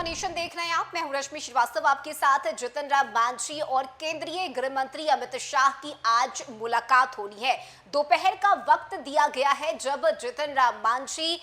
For nation देख रहे हैं आप। मैं हूं रश्मि श्रीवास्तव आपके साथ। जितिन राम मांझी और केंद्रीय गृह मंत्री अमित शाह की आज मुलाकात होनी है। दोपहर का वक्त दिया गया है जब जितिन राम मांझी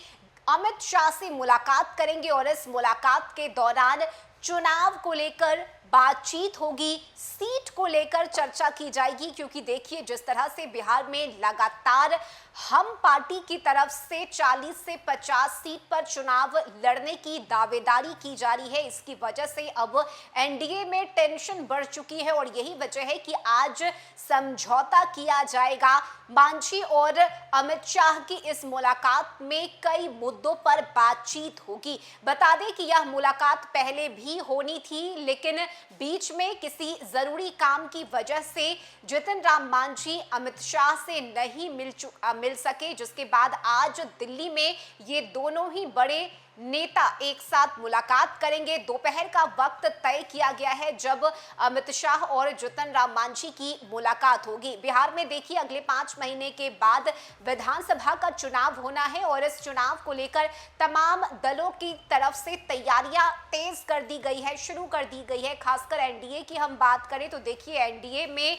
अमित शाह से मुलाकात करेंगे और इस मुलाकात के दौरान चुनाव को लेकर बातचीत होगी, सीट को लेकर चर्चा की जाएगी। क्योंकि देखिए, जिस तरह से बिहार में लगातार हम पार्टी की तरफ से 40 से 50 सीट पर चुनाव लड़ने की दावेदारी की जा रही है, इसकी वजह से अब एनडीए में टेंशन बढ़ चुकी है और यही वजह है कि आज समझौता किया जाएगा। मांझी और अमित शाह की इस मुलाकात में कई मुद्दों पर बातचीत होगी। बता दें कि यह मुलाकात पहले भी होनी थी, लेकिन बीच में किसी जरूरी काम की वजह से जितिन राम मांझी अमित शाह से नहीं मिल सके, जिसके बाद आज दिल्ली में ये दोनों ही बड़े नेता एक साथ मुलाकात करेंगे। दोपहर का वक्त तय किया गया है जब अमित शाह और जितिन राम मांझी की मुलाकात होगी। बिहार में देखिए, अगले 5 महीने के बाद विधानसभा का चुनाव होना है और इस चुनाव को लेकर तमाम दलों की तरफ से तैयारियां तेज कर दी गई है, शुरू कर दी गई है। खासकर एनडीए की हम बात करें तो देखिए, एनडीए में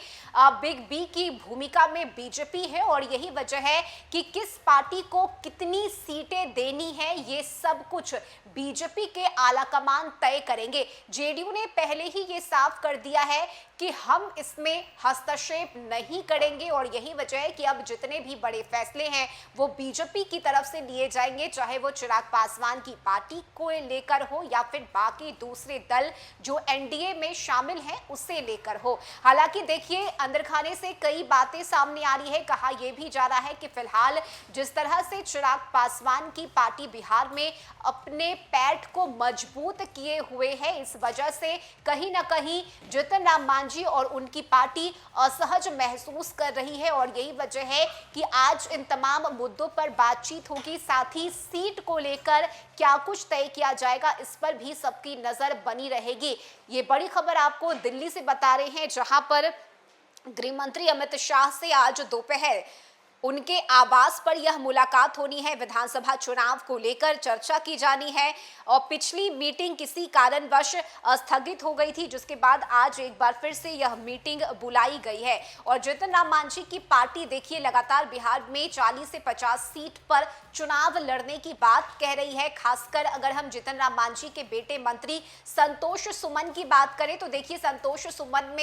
बिग बी की भूमिका में बीजेपी है और यही वजह है कि किस पार्टी को कितनी सीटें देनी है, ये सब कुछ बीजेपी के आलाकमान तय करेंगे। जेडीयू ने पहले ही ये साफ कर दिया है कि हम इसमें हस्तक्षेप नहीं करेंगे और यही वजह है कि अब जितने भी बड़े फैसले हैं वो बीजेपी की तरफ से लिए जाएंगे, चाहे वो चिराग पासवान की पार्टी को लेकर हो या फिर बाकी दूसरे दल जो एनडीए में शामिल हैं उसे लेकर हो। हालांकि देखिए, अंदर खाने से कई बातें सामने आ रही है। कहा यह भी जा रहा है कि फिलहाल जिस तरह से चिराग पासवान की पार्टी बिहार में अपने पैठ को मजबूत किए हुए है, इस वजह से कहीं ना कहीं जितिन राम मांझी और उनकी पार्टी असहज महसूस कर रही है और यही वजह है कि आज इन तमाम मुद्दों पर बातचीत होगी। साथ ही सीट को लेकर क्या कुछ तय किया जाएगा, इस पर भी सबकी नजर बनी रहेगी। ये बड़ी खबर आपको दिल्ली से बता रहे हैं, जहां पर गृह मंत्री अमित शाह से आज दोपहर उनके आवास पर यह मुलाकात होनी है। विधानसभा चुनाव को लेकर चर्चा की जानी है और पिछली मीटिंग किसी कारणवश स्थगित हो गई थी, जिसके बाद आज एक बार फिर से यह मीटिंग बुलाई गई है। और जितिन राम मांझी की पार्टी देखिए, लगातार बिहार में 40 से 50 सीट पर चुनाव लड़ने की बात कह रही है। खासकर अगर हम जितिन राम मांझी के बेटे मंत्री संतोष सुमन की बात करें तो देखिए, संतोष सुमन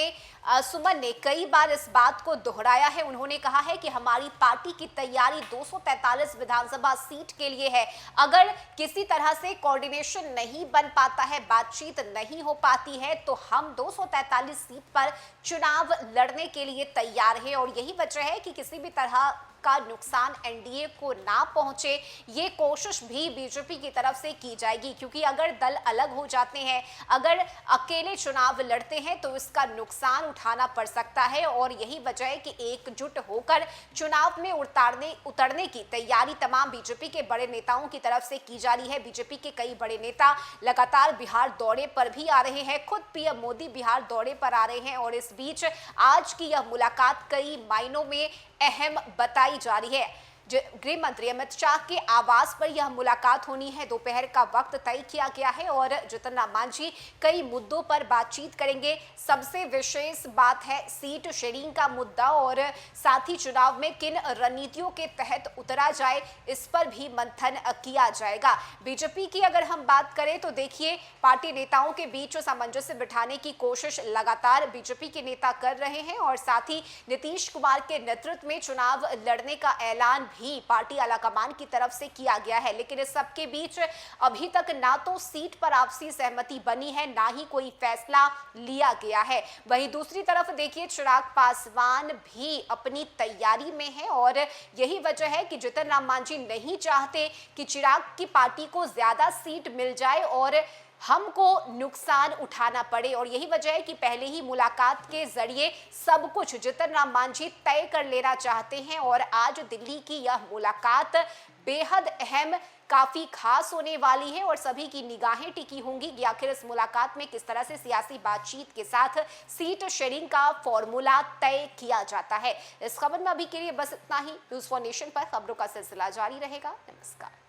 ने कई बार इस बात को दोहराया है। उन्होंने कहा है कि हमारी पार्टी की तैयारी 243 विधानसभा सीट के लिए है। अगर किसी तरह से कोऑर्डिनेशन नहीं बन पाता है, बातचीत नहीं हो पाती है, तो हम 243 सीट पर चुनाव लड़ने के लिए तैयार हैं और यही वजह है कि किसी भी तरह का नुकसान एनडीए को ना पहुंचे, ये कोशिश भी बीजेपी की तरफ से की जाएगी। क्योंकि अगर दल अलग हो जाते हैं, अगर अकेले चुनाव लड़ते हैं तो इसका नुकसान उठाना पड़ सकता है और यही वजह है कि एकजुट होकर चुनाव में उतरने की तैयारी तमाम बीजेपी के बड़े नेताओं की तरफ से की जा रही है। बीजेपी के कई बड़े नेता लगातार बिहार दौरे पर भी आ रहे हैं, खुद पीएम मोदी बिहार दौरे पर आ रहे हैं और इस बीच आज की यह मुलाकात कई मायनों में अहम बताई जा रही है। गृह मंत्री अमित शाह के आवास पर यह मुलाकात होनी है। दोपहर का वक्त तय किया गया है और जितिन राम मांझी कई मुद्दों पर बातचीत करेंगे। सबसे विशेष बात है सीट शेयरिंग का मुद्दा और साथ ही चुनाव में किन रणनीतियों के तहत उतरा जाए, इस पर भी मंथन किया जाएगा। बीजेपी की अगर हम बात करें तो देखिए, पार्टी नेताओं के बीच सामंजस्य बिठाने की कोशिश लगातार बीजेपी के नेता कर रहे हैं और साथ ही नीतीश कुमार के नेतृत्व में चुनाव लड़ने का ऐलान भी पार्टी आलाकमान की तरफ से किया गया है। लेकिन इस सबके बीच अभी तक ना तो सीट पर आपसी सहमति बनी है, ना ही कोई फैसला लिया गया है। वहीं दूसरी तरफ देखिए, चिराग पासवान भी अपनी तैयारी में है और यही वजह है कि जितिन राम मांझी नहीं चाहते कि चिराग की पार्टी को ज्यादा सीट मिल जाए और हमको नुकसान उठाना पड़े और यही वजह है कि पहले ही मुलाकात के जरिए सब कुछ जितिन राम मांझी तय कर लेना चाहते हैं और आज दिल्ली की यह मुलाकात बेहद अहम, काफी खास होने वाली है और सभी की निगाहें टिकी होंगी कि आखिर इस मुलाकात में किस तरह से सियासी बातचीत के साथ सीट शेयरिंग का फॉर्मूला तय किया जाता है। इस खबर में अभी के लिए बस इतना ही। न्यूज़ फॉर नेशन पर खबरों का सिलसिला जारी रहेगा। नमस्कार।